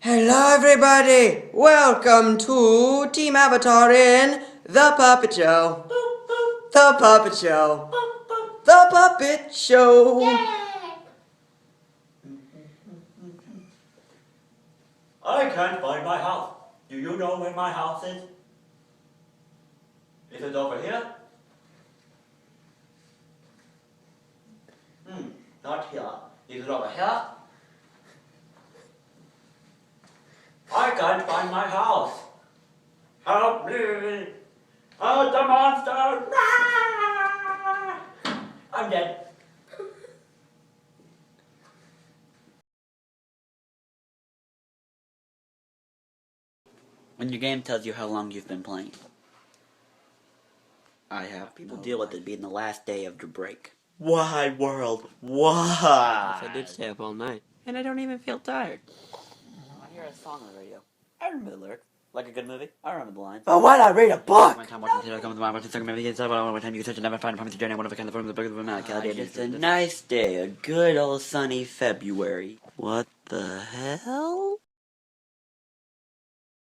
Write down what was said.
Hello everybody! Welcome to Team Avatar in The Puppet Show. The Puppet Show. The Puppet Show. I can't find my house. Do you know where my house is? Is it over here? Not here. Is it over here? I can't find my house. Help me! Oh, the monster! Ah! I'm dead. When your game tells you how long you've been playing. I have people deal with it being the last day of your break. Why, world? Why? I did stay up all night, and I don't even feel tired. I hear a song on the radio. I remember the lyrics. Like a good movie, I remember the lines. But why not read a book? One time watching TV, come to my watching second movie, one time you can touch and never find a promise journey, one of a kind of form of the book of the man. Just a nice day, a good old sunny February. What the hell?